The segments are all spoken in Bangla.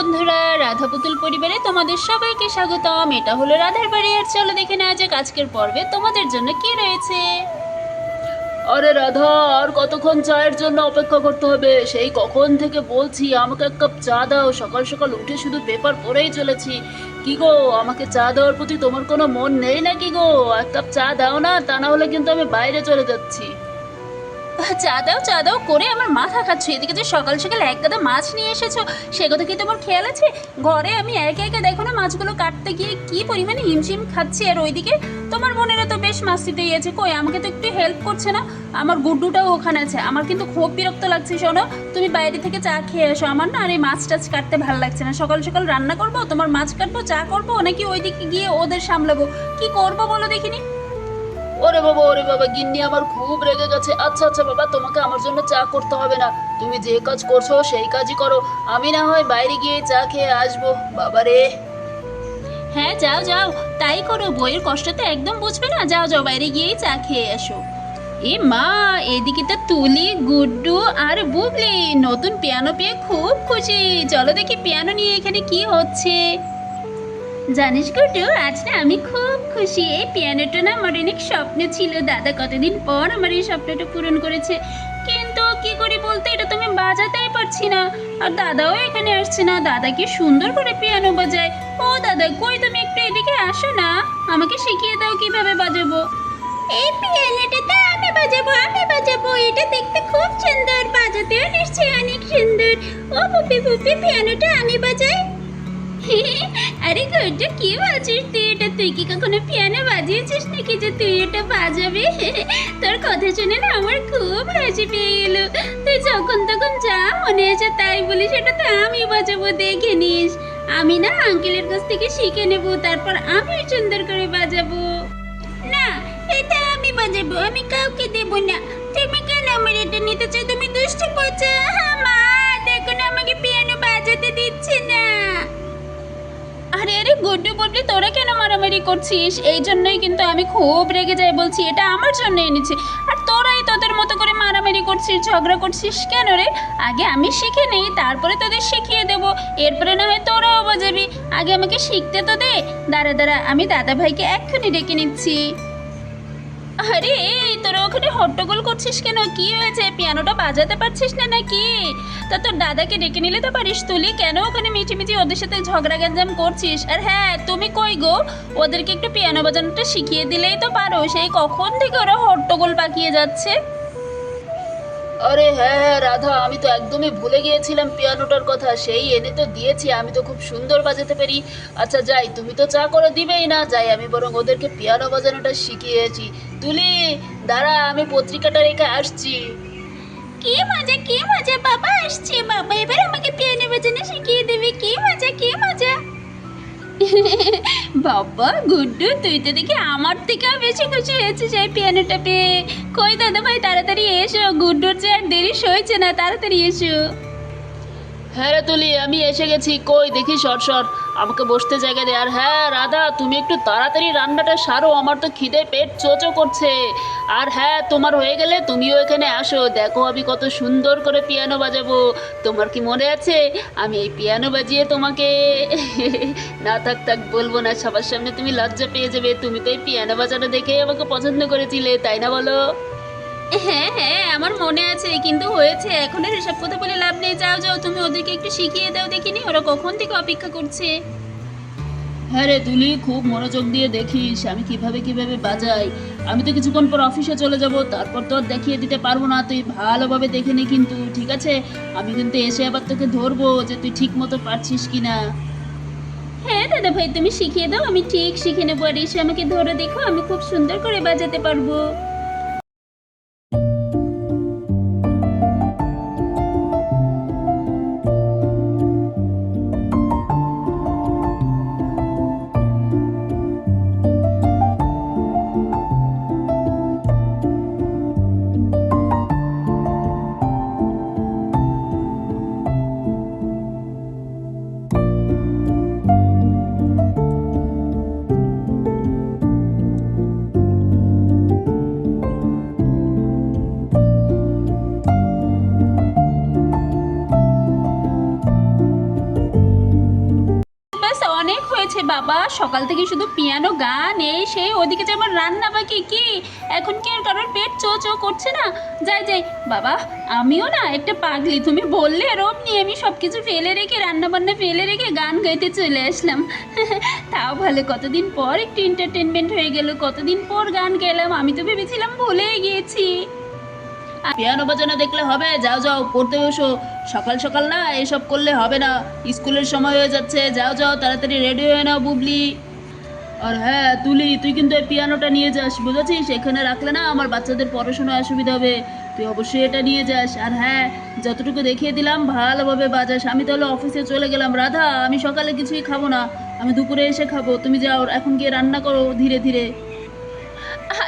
বন্ধুরা, রাধা পুতুল পরিবারে তোমাদের সবাইকে স্বাগতম। এটা হলো রাধার বাড়ি। আর চলো দেখে নেওয়া যাক আজকের পর্বে তোমাদের জন্য কি রয়েছে। আরে রাধা, আর কতক্ষণ চায়ের জন্য অপেক্ষা করতে হবে? সেই কখন থেকে বলছি আমাকে এক কাপ চা দাও। সকাল সকাল উঠে শুধু পেপার পড়েই চলেছি। কি গো, আমাকে চা দেওয়ার প্রতি তোমার কোনো মন নেই নাকি গো? এক কাপ চা দাও না, তা না হলে কিন্তু আমি বাইরে চলে যাচ্ছি। চা দাও করে আমার মাথা খাচ্ছ। এদিকে যে সকাল সকাল এক গাদা মাছ নিয়ে এসেছো, সে কথা কি তোমার খেয়াল আছে? ঘরে আমি একে একে দেখো না মাছগুলো কাটতে গিয়ে কি পরিমাণে হিমশিম খাচ্ছি, আর ওইদিকে তোমার বোনেরা তো বেশ মাস্তিতেই আছে। কই, আমাকে তো একটু হেল্প করছে না। আমার গুড্ডুটাও ওখানে আছে। আমার কিন্তু খুব বিরক্ত লাগছে। শোনো, তুমি বাইরে থেকে চা খেয়ে এসো। আমার না আর এই মাছ টাছ কাটতে ভালো লাগছে না। সকাল সকাল রান্না করবো, তোমার মাছ কাটবো, চা করবো, নাকি ওইদিকে গিয়ে ওদের সামলাবো? কি করবো বলো দেখিনি। ওরে বাবা, গিন্নি আমার খুব রেগে গেছে। আচ্ছা আচ্ছা বাবা, তোমাকে আমার জন্য চা করতে হবে না। তুমি যে কাজ করছো সেই কাজই করো। আমি না হয় বাইরে গিয়ে চা খেয়ে আসবো। বাবা রে। হ্যাঁ, যাও যাও, তাই করো। বইয়ের কষ্ট তো একদম বুঝবে না। যাও যাও, বাইরে গিয়েই চা খেয়ে আসো। এ মা, এদিকে তো তুলি, গুড্ডু আর বুবলি নতুন পিয়ানো পেয়ে খুব খুশি। চলো দেখি পিয়ানো নিয়ে এখানে কি হচ্ছে। জানিস গুড্ডু, আজ না আমি খুব খুশি। এই পিয়ানোটা না আমার অনেক স্বপ্ন ছিল। দাদা কতদিন পর আমার এই স্বপ্নটা পূরণ করেছে। কিন্তু কি করি বলতে, এটা তো আমি বাজাতেই পারছি না। আর দাদাও এখানে আসছে না। দাদা কি সুন্দর করে পিয়ানো বাজায়। ও দাদা, কই তুমি একটু এদিকে আসো না, আমাকে শিখিয়ে দাও কিভাবে বাজাবো। এই পিয়ানোটা তো আমি বাজাবো। এটা দেখতে খুব সুন্দর, বাজাতেও নিশ্চয়ই অনেক সুন্দর। ও পুপি পুপি, পিয়ানোটা আমি বাজাই। আরে গুড্ডু, কি বলছিস তুই? তুই কি কখনো পিয়ানো বাজিয়েছিস নাকি যে তুই এটা বাজাবি? তোর কথা শুনে না আমার খুব হাসি পেয়ে গেল। তুই যখন তখন যা মনে আছে তাই বলিস, এটা তো আমি বাজাবো, দেখে নিস। আমি না আঙ্কেলের কাছ থেকে শিখে নেব, তারপর আমি সুন্দর করে বাজাবো। না, এটা আমি বাজাবো, আমি কাউকে দেব না। তুমি কেন আমার এটা নিতে চাও? তুমি দুষ্টু বাচ্চা। মা, দেখো না, আমাকে পিয়ানো বাজাতে দিচ্ছে না। আরে আরে গুড্ডু বলবি, তোরা কেন মারামারি করছিস? এই জন্যই কিন্তু আমি খুব রেগে যাই। বলছি এটা আমার জন্য এনেছি, আর তোরাই তোদের মতো করে মারামারি করছিস, ঝগড়া করছিস কেন রে? আগে আমি শিখে নেই, তারপরে তোদের শিখিয়ে দেবো। এরপরে না হয় তোরাও বাজাবি। আগে আমাকে শিখতে তো দে। দাঁড়া দাঁড়া, আমি দাদা ভাইকে এক্ষুনি ডেকে নিচ্ছি। আরে এই, তোরা ওখানে হট্টগোল করছিস কেন? কি হয়েছে? পিয়ানোটা বাজাতে পারছিস না নাকি? তা তোর দাদাকে ডেকে নিলে তো পারিস। তুলি, কেন ওখানে মিটিমিটি ওদের সাথে ঝগড়া গ্যাঞ্জাম করছিস? আর হ্যাঁ, তুমি কই গো? ওদেরকে একটু পিয়ানো বাজানোটা শিখিয়ে দিলেই তো পারো। সেই কখন থেকে ওরা হট্টগোল পাকিয়ে যাচ্ছে। আরে হ্যাঁ হ্যাঁ রাধা, আমি তো একদমই ভুলে গিয়েছিলাম পিয়ানোটার কথা। সেই এনে তো দিয়েছি, আমি তো খুব সুন্দর বাজাতে পারি। আচ্ছা যাই, তুমি তো চা করে দিবেই না, যাই আমি বরং ওদেরকে পিয়ানো বাজানোটা শিখিয়েছি। তুলি, দাঁড়া, আমি পত্রিকাটা রেখে আসছি। কি মজা, কি মজা, বাবা আসছে। বাবা এবার আমাকে পিয়ানো বাজানো শিখিয়ে দেবে। কি মজা, কি মজা। বাবা গুড্ডু, তুই তো দেখি আমার থেকেও বেশি খুশি হয়েছিস এই পিয়ানোটা পেয়ে। কই দাদা ভাই, তাড়াতাড়ি এসো। গুড্ডুর যে আর দেরি সইছে না, তাড়াতাড়ি এসো। হ্যাঁ রে তুলি, আমি এসে গেছি। কই দেখি, সর সর, আমাকে বসতে জায়গা দে। আর হ্যাঁ রাধা, তুমি একটু তাড়াতাড়ি রান্নাটা সারো, আমার তো খিদে পেট চোচো করছে। আর হ্যাঁ, তোমার হয়ে গেলে তুমিও এখানে আসো, দেখো আমি কত সুন্দর করে পিয়ানো বাজাবো। তোমার কি মনে আছে আমি এই পিয়ানো বাজিয়ে তোমাকে না থাক থাক, বলবো না, সবার সামনে তুমি লজ্জা পেয়ে যাবে। তুমি তো এই পিয়ানো বাজানো দেখেই আমাকে পছন্দ করেছিলে, তাই না বলো? হ্যাঁ হ্যাঁ, আমার মনে আছে, কিন্তু হয়েছে এখন আর এসব কথা বলে লাভ নেই। যাও যাও, তুমি ওদেরকে একটু শিখিয়ে দাও দেখিনি, ওরা কখন থেকে অপেক্ষা করছে। হ্যাঁ রে তুলি, খুব মনোযোগ দিয়ে দেখিস আমি কিভাবে কিভাবে বাজাই। আমি তো কিছুক্ষণ পর অফিসে চলে যাব, তারপর তো আর দেখিয়ে দিতে পারবো না। তুই ভালোভাবে দেখে নে কিন্তু, ঠিক আছে? আমি কিন্তু এসে আবার তোকে ধরবো যে তুই ঠিক মতো পারছিস কিনা। হ্যাঁ দাদা ভাই, তুমি শিখিয়ে দাও, আমি ঠিক শিখে নেবো। আর এসে আমাকে ধরে দেখো, আমি খুব সুন্দর করে বাজাতে পারবো। অনেক হয়েছে বাবা, সকাল থেকে শুধু পিয়ানো গান এই সেই, ওদিকে যেমন রান্না বাকি কি, এখন কি আর কারোর পেট চো চো করছে না? যাই যাই বাবা, আমিও না একটা পাগলি, তুমি বললে রোব নিয়ে আমি সব কিছু ফেলে রেখে, রান্না বান্না ফেলে রেখে গান গাইতে চলে আসলাম। তাও ভালো, কতদিন পর একটু এন্টারটেনমেন্ট হয়ে গেল, কতদিন পর গান গেলাম, আমি তো ভেবেছিলাম ভুলেই গিয়েছি। পিয়ানো বাজানো দেখলে হবে, যাও যাও পড়তে বসো। সকাল সকাল না এসব করলে হবে না, স্কুলের সময় হয়ে যাচ্ছে। যাও যাও তাড়াতাড়ি রেডি হয়ে নাও বুবলি। আর হ্যাঁ তুলি, তুই কিন্তু এই পিয়ানোটা নিয়ে যাস, বুঝেছিস? এখানে রাখলে না আমার বাচ্চাদের পড়াশোনায় অসুবিধা হবে, তুই অবশ্যই এটা নিয়ে যাস। আর হ্যাঁ, যতটুকু দেখিয়ে দিলাম ভালোভাবে বাজাস। আমি তাহলে অফিসে চলে গেলাম। রাধা, আমি সকালে কিছুই খাবো না, আমি দুপুরে এসে খাবো। তুমি যাও এখন গিয়ে রান্না করো ধীরে ধীরে।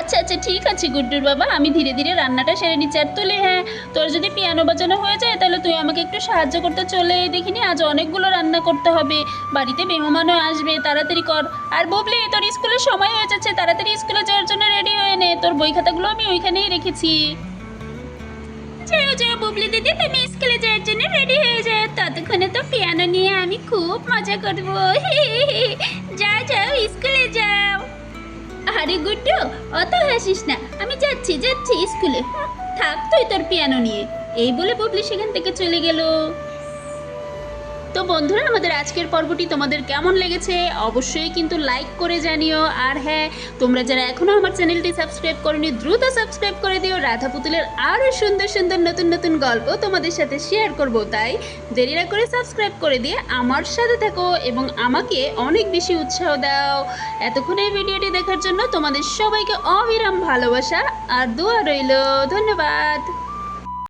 আচ্ছা আচ্ছা ঠিক আছে গুড্ডুর বাবা, আমি ধীরে ধীরে রান্নাটা সেরে নিচ্ছি। আর তুলি, হ্যাঁ তোর যদি পিয়ানো বাজানো হয়ে যায় তাহলে তুই আমাকে একটু সাহায্য করতে চলে দেখিনি, আজ অনেকগুলো রান্না করতে হবে, বাড়িতে মেহমানও আসবে, তাড়াতাড়ি কর। আর বুবলি, তোর স্কুলের সময় হয়ে যাচ্ছে, তাড়াতাড়ি স্কুলে যাওয়ার জন্য রেডি হয়ে নে, তোর বই খাতাগুলো আমি ওইখানেই রেখেছি। যাও যাও বুবলি দিদি, তুমি স্কুলে যাওয়ার জন্য রেডি হয়ে যাও, ততক্ষণে তো পিয়ানো নিয়ে আমি খুব মজা করবো। যাও যাও স্কুলে যাও। আরে গুড্ডু, অত হাসিস না, আমি যাচ্ছি যাচ্ছি স্কুলে, থাক তুই তোর পিয়ানো নিয়ে। এই বলে বুবলি সেখান থেকে চলে গেল। তো বন্ধুরা, আমাদের আজকের পর্বটি তোমাদের কেমন লেগেছে অবশ্যই কিন্তু লাইক করে জানিও। আর হ্যাঁ, তোমরা যারা এখনও আমার চ্যানেলটি সাবস্ক্রাইব করোনি দ্রুত সাবস্ক্রাইব করে দিও। রাধা পুতুলের আরও সুন্দর সুন্দর নতুন নতুন গল্প তোমাদের সাথে শেয়ার করব, তাই দেরি না করে সাবস্ক্রাইব করে দিয়ে আমার সাথে থাকো এবং আমাকে অনেক বেশি উৎসাহ দাও। এতক্ষণ এই ভিডিওটি দেখার জন্য তোমাদের সবাইকে অবিরাম ভালোবাসা আর দোয়া রইল। ধন্যবাদ।